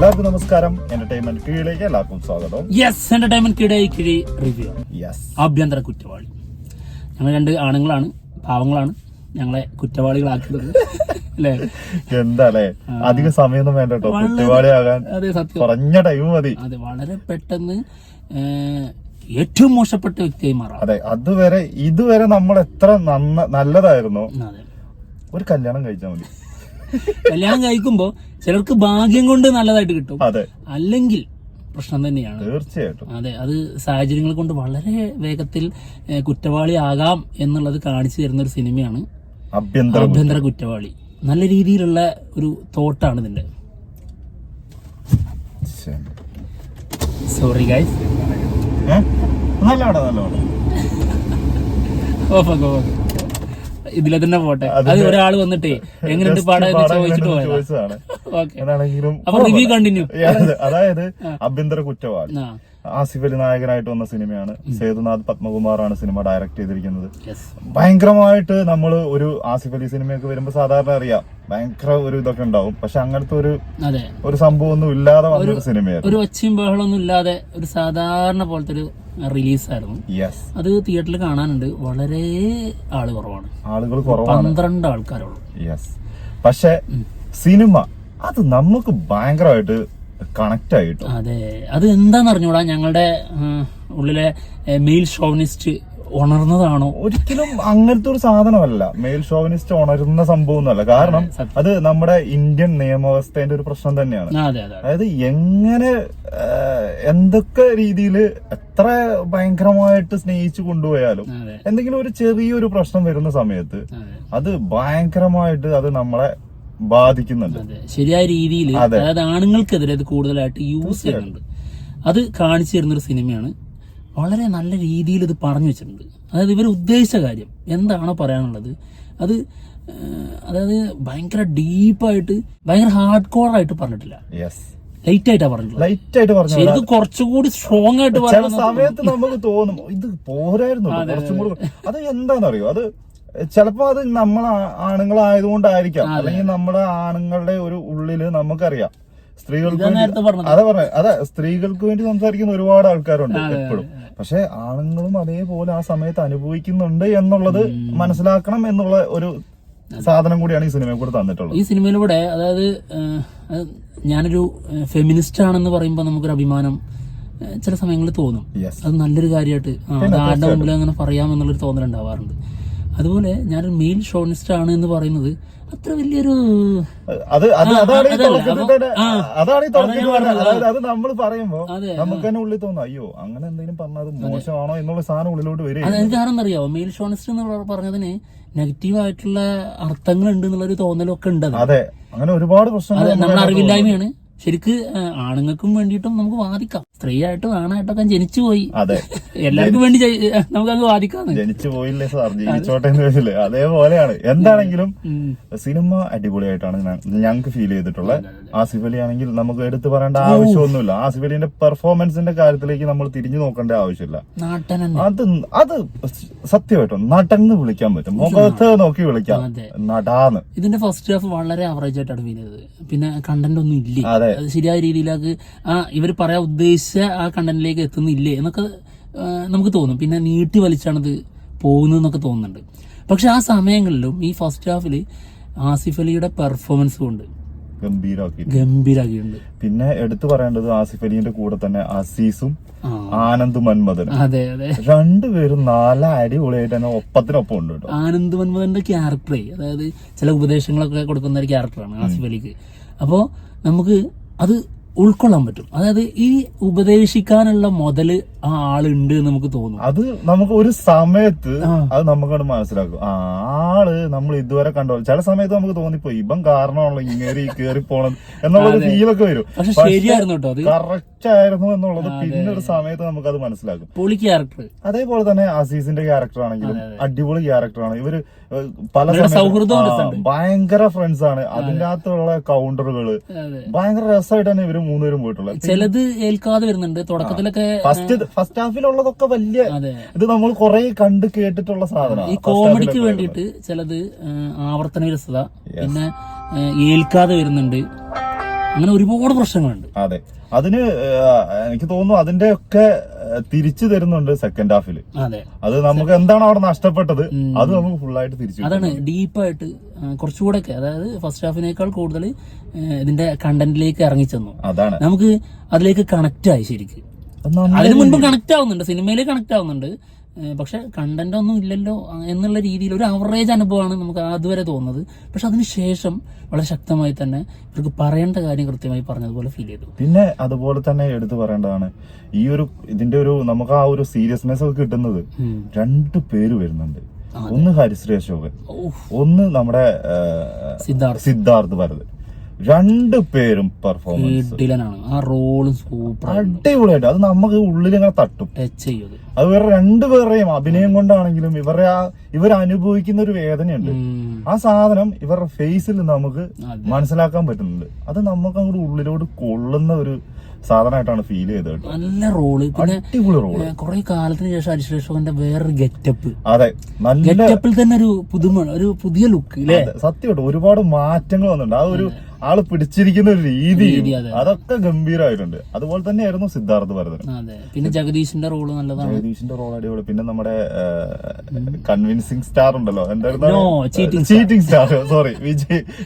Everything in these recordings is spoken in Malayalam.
എല്ലാവർക്കും നമസ്കാരം. എന്റർടൈൻമെന്റ് കീഴിലേക്ക് എല്ലാവർക്കും സ്വാഗതം. യെസ്, എന്റർടൈൻമെന്റ് കിഴി റിവ്യൂ. യെസ്, ആഭ്യന്തര കുറ്റവാളി. ഞങ്ങൾ രണ്ട് ആണുങ്ങളാണ്, പാവങ്ങളാണ്, ഞങ്ങളെ കുറ്റവാളികളാക്കുന്നത് അല്ലേ? എന്താ അല്ലേ, അധിക സമയമൊന്നും വേണ്ട കേട്ടോ കുറ്റവാളിയാകാൻ. അതെ, സത്യം, കുറഞ്ഞ ടൈം മതി. അതെ, വളരെ പെട്ടെന്ന് ഏറ്റവും മോശപ്പെട്ട വ്യക്തിയായി മാറാം. അതെ, ഇതുവരെ നമ്മൾ എത്ര നല്ലതായിരുന്നു. അതെ, ഒരു കല്യാണം കഴിച്ചാൽ മതി. കല്യാണം കഴിക്കുമ്പോ ചിലർക്ക് ഭാഗ്യം കൊണ്ട് നല്ലതായിട്ട് കിട്ടും, അതെ, അല്ലെങ്കിൽ പ്രശ്നം തന്നെയാണ്. തീർച്ചയായിട്ടും. അതെ, അത് സാഹചര്യങ്ങൾ കൊണ്ട് വളരെ വേഗത്തിൽ കുറ്റവാളിയാകാം എന്നുള്ളത് കാണിച്ചു തരുന്ന ഒരു സിനിമയാണ് ആഭ്യന്തര കുറ്റവാളി. നല്ല രീതിയിലുള്ള ഒരു തോട്ടാണ് ഇതിന്റെ. സോറി ഗൈസ്, ഇതിലെ തന്നെ പോട്ടെ. അത് ഒരാൾ വന്നിട്ടേ എങ്ങനെയുണ്ട് പാടാൻ ചോദിച്ചിട്ട് പോയതാണ്. അപ്പൊ റിവ്യൂ കണ്ടിന്യൂ. അതായത് ആഭ്യന്തര കുറ്റവാളി ആസിഫ് അലി നായകനായിട്ട് വന്ന സിനിമയാണ്. സേതുനാഥ് പത്മകുമാറാണ് സിനിമ ഡയറക്ട് ചെയ്തിരിക്കുന്നത്. ഭയങ്കരമായിട്ട് നമ്മൾ ഒരു ആസിഫ് അലി സിനിമയൊക്കെ വരുമ്പോ സാധാരണ അറിയാം ഭയങ്കര ഒരു ഇതൊക്കെ ഉണ്ടാവും. പക്ഷെ അങ്ങനത്തെ ഒരു സംഭവം ഒന്നും ഇല്ലാതെ വന്നൊരു സിനിമയായിരുന്നു. ഒരു ഒച്ചയും ബഹളമൊന്നും ഇല്ലാതെ ഒരു സാധാരണ പോലത്തെ ഒരു റിലീസായിരുന്നു. അത് തിയേറ്ററിൽ കാണാനുണ്ട്. വളരെ ആളുകൾ കുറവാണ്, 12 ആൾക്കാരുള്ളൂ. പക്ഷെ സിനിമ അത് നമുക്ക് ഭയങ്കരമായിട്ട് കണക്ട് ആയിട്ടോ. അതെ, അത് എന്താന്ന് അറിഞ്ഞൂടാ, ഞങ്ങളുടെ ഉള്ളിലെ മെയിൽ ഷോവനിസ്റ്റ് ഉണർന്നതാണോ? ഒരിക്കലും അങ്ങനത്തെ ഒരു സാധനമല്ല. മെയിൽ ഷോവനിസ്റ്റ് ഉണരുന്ന സംഭവമൊന്നുമല്ല. കാരണം അത് നമ്മുടെ ഇന്ത്യൻ നിയമവ്യവസ്ഥയുടെ ഒരു പ്രശ്നം തന്നെയാണ്. അതായത് എങ്ങനെ എന്തൊക്കെ രീതിയിൽ എത്ര ഭയങ്കരമായിട്ട് സ്നേഹിച്ചു കൊണ്ടുപോയാലും എന്തെങ്കിലും ഒരു ചെറിയൊരു പ്രശ്നം വരുന്ന സമയത്ത് അത് ഭയങ്കരമായിട്ട് അത് നമ്മളെ ബാധിക്കുന്നുണ്ട്. ശരിയായ രീതിയിൽ, അതായത് ആണുങ്ങൾക്കെതിരെ അത് കൂടുതലായിട്ട് യൂസ് ചെയ്യുന്നുണ്ട്. അത് കാണിച്ചു തരുന്നൊരു സിനിമയാണ്. വളരെ നല്ല രീതിയിൽ ഇത് പറഞ്ഞു വെച്ചിട്ടുണ്ട്. അതായത് ഇവർ ഉദ്ദേശിച്ച കാര്യം എന്താണോ പറയാനുള്ളത് അത്, അതായത് ഭയങ്കര ഡീപ്പായിട്ട്, ഭയങ്കര ഹാർഡ് കോർ ആയിട്ട് പറഞ്ഞിട്ടില്ല, ലൈറ്റ് ആയിട്ടാ പറഞ്ഞിട്ടുള്ളത്. ശരിക്കും കുറച്ചുകൂടി സ്ട്രോങ് ആയിട്ട് ചില സമയത്ത് നമുക്ക് തോന്നും ഇത് പോരായിരുന്നു കുറച്ചും കൂടി. അത് എന്താണെന്നറിയോ, അത് ചിലപ്പോ അത് നമ്മൾ ആണുങ്ങളായതുകൊണ്ടായിരിക്കാം, അല്ലെങ്കിൽ നമ്മുടെ ആണുങ്ങളുടെ ഒരു ഉള്ളില് നമുക്കറിയാം സ്ത്രീകൾക്ക് അതെ സ്ത്രീകൾക്ക് വേണ്ടി സംസാരിക്കുന്ന ഒരുപാട് ആൾക്കാരുണ്ട് എപ്പോഴും. പക്ഷെ ആണുങ്ങളും അതേപോലെ ആ സമയത്ത് അനുഭവിക്കുന്നുണ്ട് എന്നുള്ളത് മനസ്സിലാക്കണം എന്നുള്ള ഒരു സാധനം കൂടിയാണ് ഈ സിനിമയെ കൂടെ തന്നിട്ടുള്ളത്. ഈ സിനിമയിലൂടെ, അതായത് ഞാനൊരു ഫെമിനിസ്റ്റ് ആണെന്ന് പറയുമ്പോൾ നമുക്കൊരു അഭിമാനം ചില സമയങ്ങളിൽ തോന്നും. അത് നല്ലൊരു കാര്യമായിട്ട് ആരുടെ മുമ്പിൽ അങ്ങനെ പറയാമെന്നുള്ളൊരു തോന്നലുണ്ടാവാറുണ്ട്. അതുപോലെ ഞാനൊരു മെയിൽ ഷോണിസ്റ്റ് ആണ് എന്ന് പറയുന്നത് അത്ര വലിയൊരു അത് നമ്മൾ പറയുമ്പോ നമുക്ക് തന്നെ ഉള്ളിൽ തോന്നും അയ്യോ അങ്ങനെ എന്തെങ്കിലും പറഞ്ഞാൽ അത് മോശമാണോ എന്നുള്ള സാധനം ഉള്ളിലോട്ട് വരും. അതെനിക്ക് കാരണം അറിയാമോ, മെയിൽ ഷോണിസ്റ്റ് എന്ന് പറഞ്ഞതിന് നെഗറ്റീവ് ആയിട്ടുള്ള അർത്ഥങ്ങൾ ഉണ്ട് എന്നുള്ളൊരു തോന്നലൊക്കെ ഉണ്ട്. അതെ, അങ്ങനെ ഒരുപാട് പ്രശ്നങ്ങൾ നമ്മുടെ അറിവില്ലായ്മയാണ്. ശരിക്ക് ആണുങ്ങൾക്കും വേണ്ടിയിട്ടും നമുക്ക് വാദിക്കാം. സ്ത്രീയായിട്ടും ആണായിട്ടൊക്കെ ജനിച്ചു പോയി, അതെ, എല്ലാവർക്കും വേണ്ടി നമുക്ക് അങ്ങ് വാദിക്കാം. ജനിച്ചു പോയില്ലേ സാർ, ജനിച്ചോട്ടെ എന്ന് വെച്ചില്ലേ, അതേപോലെയാണ്. എന്താണെങ്കിലും സിനിമ അടിപൊളിയായിട്ടാണ് ഞങ്ങൾക്ക് ഫീൽ ചെയ്തിട്ടുള്ളത്. ആസിഫ് അലി ആണെങ്കിൽ നമുക്ക് എടുത്തു പറയേണ്ട ആവശ്യമൊന്നുമില്ല. ആസിഫ് അലിന്റെ പെർഫോമൻസിന്റെ കാര്യത്തിലേക്ക് നമ്മൾ തിരിഞ്ഞു നോക്കേണ്ട ആവശ്യമില്ല. അത് സത്യമായിട്ടും നടന്ന് വിളിക്കാൻ പറ്റും, മുഖത്ത് നോക്കി വിളിക്കാം, നടാന്ന്. ഇതിന്റെ ഫസ്റ്റ് ഹാഫ് വളരെ ആവറേജ് ആയിട്ടാണ് ഫീൽ ചെയ്തത്. പിന്നെ കണ്ടന്റ് ഒന്നും ഇല്ലേ, അത് ശരിയായ രീതിയിലേക്ക് ഇവർ പറയാൻ ഉദ്ദേശിച്ച ആ കണ്ടന്റിലേക്ക് എത്തുന്നില്ലേ എന്നൊക്കെ നമുക്ക് തോന്നും. പിന്നെ നീട്ടി വലിച്ചാണത് പോകുന്നതെന്നൊക്കെ തോന്നുന്നുണ്ട്. പക്ഷെ ആ സമയങ്ങളിലും ഈ ഫസ്റ്റ് ഹാഫിൽ ആസിഫ് അലിയുടെ പെർഫോമൻസ് കൊണ്ട് ഗംഭീരാക്കിയിട്ടുണ്ട്. പിന്നെ എടുത്തു പറയേണ്ടത് ആസിഫ് അലിന്റെ കൂടെ തന്നെ അസീസും ആനന്ദ് മന്മഥനും. അതെ അതെ, രണ്ടുപേരും നല്ല അടിപൊളിയായിട്ട് തന്നെ ഒപ്പത്തിനൊപ്പം ഉണ്ട് കേട്ടോ. ആനന്ദ് മന്മഥന്റെ ക്യാരക്ടറേ, അതായത് ചില ഉപദേശങ്ങളൊക്കെ കൊടുക്കുന്ന ഒരു ക്യാരക്ടറാണ് ആസിഫ് അലിക്ക്. അപ്പോൾ നമുക്ക് അത് ഉൾക്കൊള്ളാൻ പറ്റും. അതായത് ഈ ഉപദേശിക്കാനുള്ള മുതല് ആ ആളുണ്ട് എന്ന് നമുക്ക് തോന്നും. അത് നമുക്ക് ഒരു സമയത്ത് അത് നമുക്കത് മനസ്സിലാക്കും. ആള് നമ്മൾ ഇതുവരെ കണ്ടോ ചില സമയത്ത് നമുക്ക് തോന്നിപ്പോ ഇപ്പം കാരണമാണല്ലോ ഇങ്ങേറി കയറി പോണത് എന്നുള്ളൊരു ഫീലൊക്കെ വരും. പക്ഷെ ശരിയായിരുന്നു കേട്ടോ, അത് കറക്റ്റ് ആയിരുന്നു എന്നുള്ളത് പിന്നെ ഒരു സമയത്ത് നമുക്കത് മനസ്സിലാക്കും. പൊളി ക്യാരക്ടർ. അതേപോലെ തന്നെ അസീസിന്റെ ക്യാരക്ടർ ആണെങ്കിലും അടിപൊളി ക്യാരക്ടറാണ്. ഇവര് പല ഭയങ്കര ഫ്രണ്ട്സ് ആണ്. അതിന്റെ അകത്തുള്ള കൗണ്ടറുകള് ഭയങ്കര രസമായിട്ടാണ് ഇവര് മൂന്നുപേരും പോയിട്ടുള്ളത്. ചിലത് ഏൽക്കാതെ വരുന്നുണ്ട് തുടക്കത്തിലൊക്കെ. ഫസ്റ്റ് ഹാഫിലുള്ളതൊക്കെ വലിയ ഇത് നമ്മൾ കുറെ കണ്ട് കേട്ടിട്ടുള്ള സാധനമാണ്. ഈ കോമഡിക്ക് വേണ്ടിയിട്ട് ചിലത് ആവർത്തന വിരസത, പിന്നെ ഏൽക്കാതെ വരുന്നുണ്ട്. അങ്ങനെ ഒരുപാട് പ്രശ്നങ്ങളുണ്ട്. അതെ, അതിന് എനിക്ക് തോന്നുന്നു അതിന്റെ ഒക്കെ തിരിച്ചു തരുന്നുണ്ട് സെക്കൻഡ് ഹാഫില്. അതെ, അത് നമുക്ക് എന്താണ് അവിടെ നഷ്ടപ്പെട്ടത് അത് നമുക്ക് ഫുള്ളായിട്ട് തിരിച്ചു. അതാണ് ഡീപ്പായിട്ട് കുറച്ചുകൂടെ ഒക്കെ, അതായത് ഫസ്റ്റ് ഹാഫിനേക്കാൾ കൂടുതൽ ഇതിന്റെ കണ്ടന്റിലേക്ക് ഇറങ്ങിച്ചെന്നു. അതാണ് നമുക്ക് അതിലേക്ക് കണക്ട് ആയി ശരിക്കും. അതിന് മുൻപ് കണക്ട് ആവുന്നുണ്ട്, സിനിമയിലേക്ക് കണക്ട് ആവുന്നുണ്ട്, പക്ഷെ കണ്ടന്റ് ഒന്നും ഇല്ലല്ലോ എന്നുള്ള രീതിയിൽ ഒരു അവറേജ് അനുഭവമാണ് നമുക്ക് അതുവരെ തോന്നുന്നത്. പക്ഷെ അതിനുശേഷം വളരെ ശക്തമായി തന്നെ ഇവർക്ക് പറയേണ്ട കാര്യം കൃത്യമായി പറഞ്ഞതുപോലെ ഫീൽ ചെയ്തു. പിന്നെ അതുപോലെ തന്നെ എടുത്തു പറയേണ്ടതാണ് ഈ ഒരു ഇതിന്റെ ഒരു നമുക്ക് ആ ഒരു സീരിയസ്നെസ് ഒക്കെ കിട്ടുന്നത് 2 പേര് വരുന്നുണ്ട്. ഒന്ന് ഹരിശ്രീ അശോകൻ, ഒന്ന് നമ്മുടെ സിദ്ധാർത്ഥ് ഭരത്. 2 പേരും പെർഫോമൻസ് ആ റോളും സൂപ്പർ അടിപൊളിയായിട്ട് അത് നമുക്ക് ഉള്ളിൽ ഇങ്ങനെ തട്ടും, ടച്ച് ചെയ്യും. അത് വേറെ 2 പേരുടെയും അഭിനയം കൊണ്ടാണെങ്കിലും ഇവർ അനുഭവിക്കുന്ന ഒരു വേദനയുണ്ട്. ആ സാധനം ഇവരുടെ ഫേസിൽ നമുക്ക് മനസ്സിലാക്കാൻ പറ്റുന്നുണ്ട്. അത് നമുക്ക് അങ്ങോട്ട് ഉള്ളിലോട്ട് കൊള്ളുന്ന ഒരു സാധനമായിട്ടാണ് ഫീൽ ചെയ്തത്. നല്ല റോള്, പിന്നെ അടിപൊളി റോള്. കുറെ കാലത്തിന് ശേഷം ഹരിശ്രീ അശോകന്റെ വേറൊരു ഗെറ്റപ്പ്. അതെ, നല്ല ഗെറ്റപ്പിൽ തന്നെ ഒരു പുതിയ ലുക്ക്. സത്യമായിട്ട് ഒരുപാട് മാറ്റങ്ങൾ വന്നിട്ടുണ്ട്. ആ ഒരു ആള് പിടിച്ചിരിക്കുന്ന ഒരു രീതി അതൊക്കെ ഗംഭീരമായിട്ടുണ്ട്. അതുപോലെ തന്നെയായിരുന്നു സിദ്ധാർത്ഥ് ഭരതൻ. അതെ, പിന്നെ ജഗദീഷിന്റെ റോള് നല്ലതാണ്. ജഗദീഷിന്റെ റോൾ അടിപൊളി. പിന്നെ നമ്മുടെ കൺവിൻസിങ് സ്റ്റാർ ഉണ്ടല്ലോ, എന്തായിരുന്നു ചീറ്റിംഗ് സ്റ്റാർ, സോറി,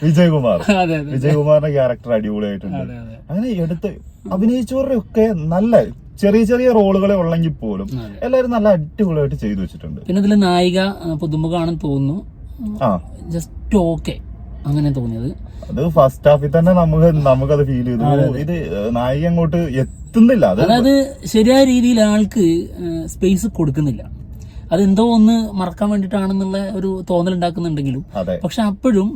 വിജയകുമാറിന്റെ ക്യാരക്ടർ അടിപൊളിയായിട്ടുണ്ട്. അങ്ങനെ എടുത്ത് അഭിനയിച്ചവരുടെ ഒക്കെ നല്ല ചെറിയ ചെറിയ റോളുകളെ ഉള്ളെങ്കിൽ പോലും എല്ലാവരും നല്ല അടിപൊളിയായിട്ട് ചെയ്തു വെച്ചിട്ടുണ്ട്. പിന്നെ ഇതില് നായിക പുതുമുഖാണെന്ന് തോന്നുന്നു, ജസ്റ്റ് ഓക്കെ അങ്ങനെ തോന്നിയത്. അത് ഫസ്റ്റ് ഹാഫിൽ തന്നെ നമുക്കത് ഫീൽ ചെയ്തു. ഇത് നായിക അങ്ങോട്ട് എത്തുന്നില്ല. അതായത് ശരിയായ രീതിയിൽ ആൾക്ക് സ്പേസ് കൊടുക്കുന്നില്ല. അതെന്തോ ഒന്ന് മറക്കാൻ വേണ്ടിയിട്ടാണെന്നുള്ള ഒരു തോന്നൽ ഉണ്ടാക്കുന്നുണ്ടെങ്കിലും പക്ഷെ അപ്പോഴും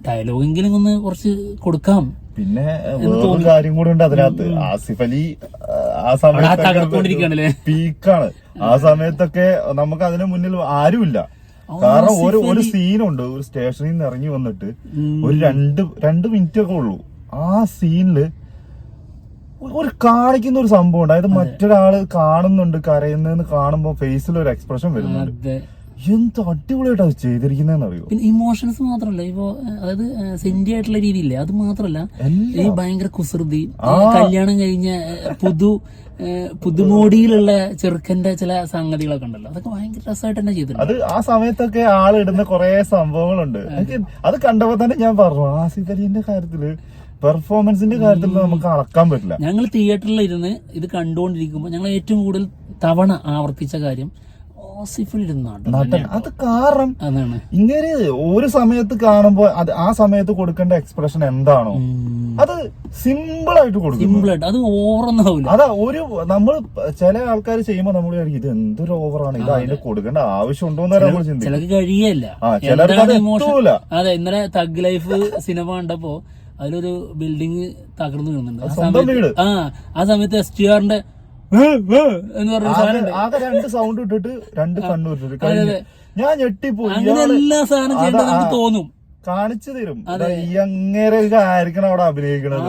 ഡയലോഗെങ്കിലും ഒന്ന് കുറച്ച് കൊടുക്കാം. പിന്നെ വേറൊരു കാര്യം കൂടി ഉണ്ട് അതിനകത്ത്. ആസിഫ് അലി ആ സമയത്ത് പീക്കാണ്. ആ സമയത്തൊക്കെ നമുക്ക് അതിന് മുന്നിൽ ആരുമില്ല. കാരണം ഒരു സീനുണ്ട്, ഒരു സ്റ്റേഷനിൽ നിന്ന് ഇറങ്ങി വന്നിട്ട് ഒരു 2 മിനിറ്റ് ഒക്കെ ഉള്ളൂ. ആ സീനില് ഒരു കാണിക്കുന്ന ഒരു സംഭവം ഉണ്ട്. അതായത് മറ്റൊരാള് കാണുന്നുണ്ട് കരയുന്നതെന്ന് കാണുമ്പോ ഫേസിൽ ഒരു എക്സ്പ്രഷൻ വരുന്നുണ്ട്. എന്ത് അടിപൊളിയായിട്ട് അത് ചെയ്തിരിക്കുന്നതെന്ന് അറിയോ. പിന്നെ ഇമോഷൻസ് മാത്രല്ല, ഇപ്പൊ അതായത് സെന്റി ആയിട്ടുള്ള രീതിയില്ലേ, അത് മാത്രല്ല ഈ ഭയങ്കര കുസൃതി, കല്യാണം കഴിഞ്ഞ പുതുമോടിയിലുള്ള ചെറുക്കന്റെ ചില സംഗതികളൊക്കെ ഉണ്ടല്ലോ, അതൊക്കെ ഭയങ്കര രസമായിട്ട് തന്നെ ചെയ്തിട്ടുണ്ട്. അത് ആ സമയത്തൊക്കെ ആളിടുന്ന കുറെ സംഭവങ്ങളുണ്ട്. അത് കണ്ടപ്പോ തന്നെ ഞാൻ പറഞ്ഞു ആസിഫ് അലിന്റെ കാര്യത്തില് പെർഫോമൻസിന്റെ കാര്യത്തിൽ നമുക്ക് അളക്കാൻ പറ്റില്ല. ഞങ്ങൾ തിയേറ്ററിൽ ഇരുന്ന് ഇത് കണ്ടുകൊണ്ടിരിക്കുമ്പോൾ ഞങ്ങൾ ഏറ്റവും കൂടുതൽ തവണ ആവർത്തിച്ച കാര്യം അത് കാരണം ഇങ്ങനെ ഒരു സമയത്ത് കാണുമ്പോ അത് ആ സമയത്ത് കൊടുക്കേണ്ട എക്സ്പ്രഷൻ എന്താണോ അത് സിമ്പിൾ ആയിട്ട് കൊടുക്കും. അത് ഓവറൊന്നാവില്ല. അതാ നമ്മൾ ചില ആൾക്കാർ ചെയ്യുമ്പോ നമ്മൾ ഇത് എന്തൊരു ഓവറാണ്, ഇത് അതിന്റെ കൊടുക്കേണ്ട ആവശ്യമുണ്ടോ എന്ന് നമ്മൾ ചിന്തിക്കും. ചിലർക്ക് കഴിയല്ല. അതെ, ഇന്നലെ തഗ് ലൈഫ് സിനിമ കണ്ടപ്പോ അതിലൊരു ബിൽഡിംഗ് തകർന്നു വീഴുന്നുണ്ട്. ആ സമയത്ത് STRന്റെ എന്ന് പറഞ്ഞ ആകെ 2 സൗണ്ട് ഇട്ടിട്ട് 2 കണ്ണു ഇട്ടിട്ട് ഞാൻ ഞെട്ടിപ്പോയി. അങ്ങനെ എല്ലാ സാധനം ചെയ്യേണ്ടത് നമുക്ക് തോന്നും, കാണിച്ചു തരും. എങ്ങനെ ആയിരിക്കണം അവിടെ അഭിനയിക്കണത്.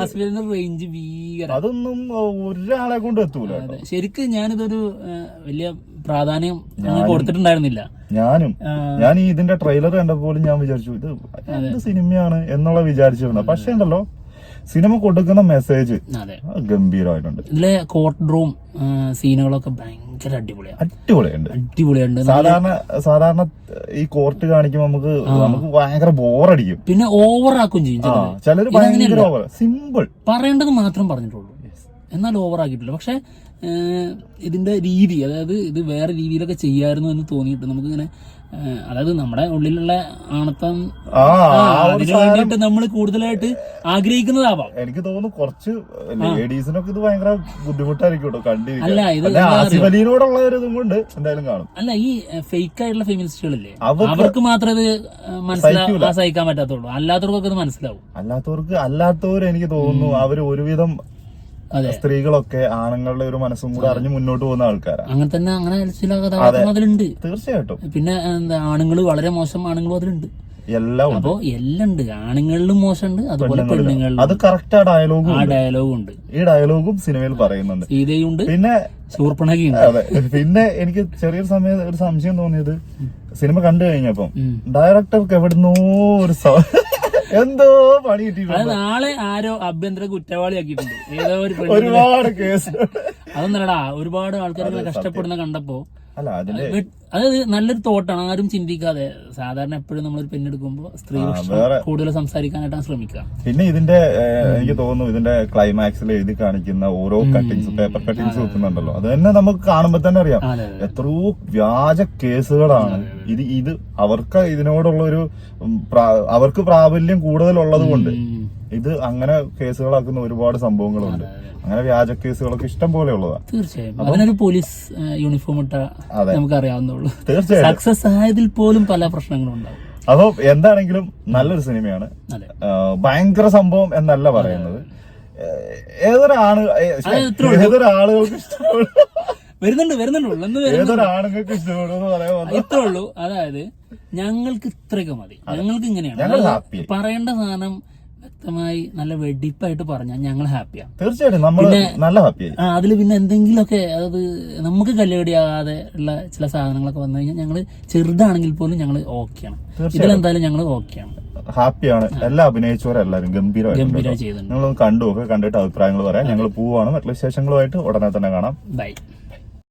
റേഞ്ച് ഭീകര, അതൊന്നും ഒരാളെ കൊണ്ട് എത്തൂല. ശരിക്കും ഞാനിതൊരു വലിയ പ്രാധാന്യം കൊടുത്തിട്ടുണ്ടായിരുന്നില്ല. ഞാൻ ഇതിന്റെ ട്രെയിലർ കണ്ടപ്പോലും ഞാൻ വിചാരിച്ചു ഇത് എന്ത് സിനിമയാണ് എന്നുള്ള വിചാരിച്ചിരുന്നു. പക്ഷെ ഉണ്ടല്ലോ സിനിമ കൊടുക്കുന്ന മെസ്സേജ് ഗംഭീരമായിട്ടുണ്ട്. ഇതിലെ കോർട്ട് റൂം സീനുകളൊക്കെ ഭയങ്കര അടിപൊളിയുണ്ട്. സാധാരണ ഈ കോർട്ട് കാണിക്കുമ്പോ നമുക്ക് ഭയങ്കര ബോറടിക്കും, പിന്നെ ഓവറാക്കും ചെയ്യും ചിലര്. ഭയങ്കര ഓവർ, സിമ്പിൾ പറയേണ്ടത് മാത്രം പറഞ്ഞിട്ടുള്ളൂ, എന്നാൽ ഓവറാക്കിയിട്ടില്ല. പക്ഷെ ഇതിന്റെ രീതി, അതായത് ഇത് വേറെ രീതിയിലൊക്കെ ചെയ്യായിരുന്നു എന്ന് തോന്നിയിട്ട് നമുക്കിങ്ങനെ, അതായത് നമ്മുടെ ഉള്ളിലുള്ള ആണത്തം അതിനു വേണ്ടിയിട്ട് നമ്മൾ കൂടുതലായിട്ട് ആഗ്രഹിക്കുന്നതാവാം. എനിക്ക് തോന്നുന്നു കുറച്ച് ലേഡീസിനൊക്കെ ഇത് ഭയങ്കര ബുദ്ധിമുട്ടായിരിക്കും കേട്ടോ കണ്ടിരിക്കാൻ. അല്ല, ഇത് ആസിഫലിനോടുള്ള ഒരു ഇതും കൊണ്ട് എന്തായാലും കാണും. അല്ല, ഈ ഫേക്ക് ആയിട്ടുള്ള ഫെമിനിസ്റ്റുകളില്ലേ, അവർക്ക് മാത്രമേ ഇത് സഹിക്കാൻ പറ്റാത്തുള്ളൂ. അല്ലാത്തവർക്കൊക്കെ ഇത് മനസ്സിലാവും. അല്ലാത്തവർ എനിക്ക് തോന്നുന്നു അവര് ഒരുവിധം സ്ത്രീകളൊക്കെ ആണുങ്ങളുടെ ഒരു മനസ്സും കൂടെ അറിഞ്ഞ് മുന്നോട്ട് പോകുന്ന ആൾക്കാരാണ്. അങ്ങനെ തന്നെ, അങ്ങനെ ചില കഥാപാത്രങ്ങൾ അതിലുണ്ട് തീർച്ചയായിട്ടും. പിന്നെ ആണുങ്ങൾ വളരെ മോശം ആണുങ്ങളും അതിലുണ്ട്. എല്ലാം അപ്പോ എല്ലാം ഉണ്ട്, ആണുങ്ങളിലും മോശമുണ്ട്, അതുപോലെ പെണ്ണുങ്ങളിലും. അത് കറക്റ്റ് ഡയലോഗും ഉണ്ട്. ഈ ഡയലോഗും സിനിമയിൽ പറയുന്നുണ്ട്. സീതയുണ്ട്, പിന്നെ ശൂർപ്പണഖയുണ്ട്. അതെ. പിന്നെ എനിക്ക് ചെറിയൊരു ഒരു സംശയം തോന്നിയത് സിനിമ കണ്ടു കഴിഞ്ഞപ്പം ഡയറക്ടർക്ക് എവിടുന്നോ ഒരു എന്തോ പണി കിട്ടിയിട്ടുണ്ട്. അത് നാളെ ആരോ ആഭ്യന്തര കുറ്റവാളിയാക്കിയിട്ടുണ്ട് ഏതോ ഒരു പെണ്ണിനെ. ഒരുപാട് കേസ്. അതൊന്നല്ലടാ, ഒരുപാട് ആൾക്കാർ കഷ്ടപ്പെടുന്ന കണ്ടപ്പോ അല്ല അതിന്റെ അതായത് നല്ലൊരു തോട്ടാണ്, ആരും ചിന്തിക്കാതെ. സാധാരണ എപ്പോഴും നമ്മളൊരു പെണ്ണെടുക്കുമ്പോൾ സ്ത്രീ കൂടുതൽ സംസാരിക്കാനായിട്ടാണ് ശ്രമിക്കുക. പിന്നെ ഇതിന്റെ എനിക്ക് തോന്നുന്നു ഇതിന്റെ ക്ലൈമാക്സിൽ എഴുതി കാണിക്കുന്ന ഓരോ കട്ടിങ്സ്, പേപ്പർ കട്ടിങ്സ് വെക്കുന്നുണ്ടല്ലോ, അത് തന്നെ നമുക്ക് കാണുമ്പോ തന്നെ അറിയാം എത്രയോ വ്യാജ കേസുകളാണ്. ഇത് അവർക്ക് ഇതിനോടുള്ള ഒരു അവർക്ക് പ്രാബല്യം കൂടുതലുള്ളത് കൊണ്ട് ഇത് അങ്ങനെ കേസുകളാക്കുന്ന ഒരുപാട് സംഭവങ്ങളുണ്ട്. അങ്ങനെ വ്യാജ കേസുകളൊക്കെ ഇഷ്ടം പോലെ ഉള്ളതാണ്. തീർച്ചയായും അതിനൊരു പോലീസ് യൂണിഫോം ഇട്ട നമുക്ക് അറിയാവുന്നുള്ളൂ. തീർച്ചയായും സക്സസ് ആയതിൽ പോലും പല പ്രശ്നങ്ങളും ഉണ്ടാവും. അപ്പൊ എന്താണെങ്കിലും നല്ലൊരു സിനിമയാണ്. ഭയങ്കര സംഭവം എന്നല്ല പറയുന്നത്, ഏതൊരാളുകൾക്ക് ഇഷ്ടപ്പെടും, ഏതൊരാണുങ്ങൾക്ക് ഇഷ്ടപ്പെടും എന്ന് പറയാൻ ഇത്രേ ഉള്ളൂ. അതായത് ഞങ്ങൾക്ക് ഇത്രയൊക്കെ മതി, ഞങ്ങൾക്ക് ഇങ്ങനെയാണ് പറയേണ്ട സാധനം വ്യക്തമായി നല്ല വെടിപ്പായിട്ട് പറഞ്ഞാൽ ഞങ്ങൾ ഹാപ്പിയാണ്. തീർച്ചയായിട്ടും നമ്മൾ നല്ല ഹാപ്പിയായി. അതിൽ പിന്നെ എന്തെങ്കിലുമൊക്കെ അതായത് നമുക്ക് കല്ലുകടിയാകാതെ ഉള്ള ചില സാധനങ്ങളൊക്കെ വന്നു കഴിഞ്ഞാൽ ഞങ്ങൾ ചെറുതാണെങ്കിൽ പോലും ഞങ്ങൾ ഓക്കെയാണ്. ഇതിലെന്തായാലും ഞങ്ങൾ ഓക്കെയാണ്, ഹാപ്പിയാണ്. എല്ലാം അഭിനയിച്ചവരെല്ലാരും ഗംഭീരമായി ചെയ്തിട്ടുണ്ട്. നിങ്ങളൊന്ന് കണ്ടിട്ട് അഭിപ്രായങ്ങൾ പറയാം. ഞങ്ങൾ പോവാണ്. മറ്റുള്ള വിശേഷങ്ങളുമായിട്ട് ഉടനെ തന്നെ കാണാം. ബൈ.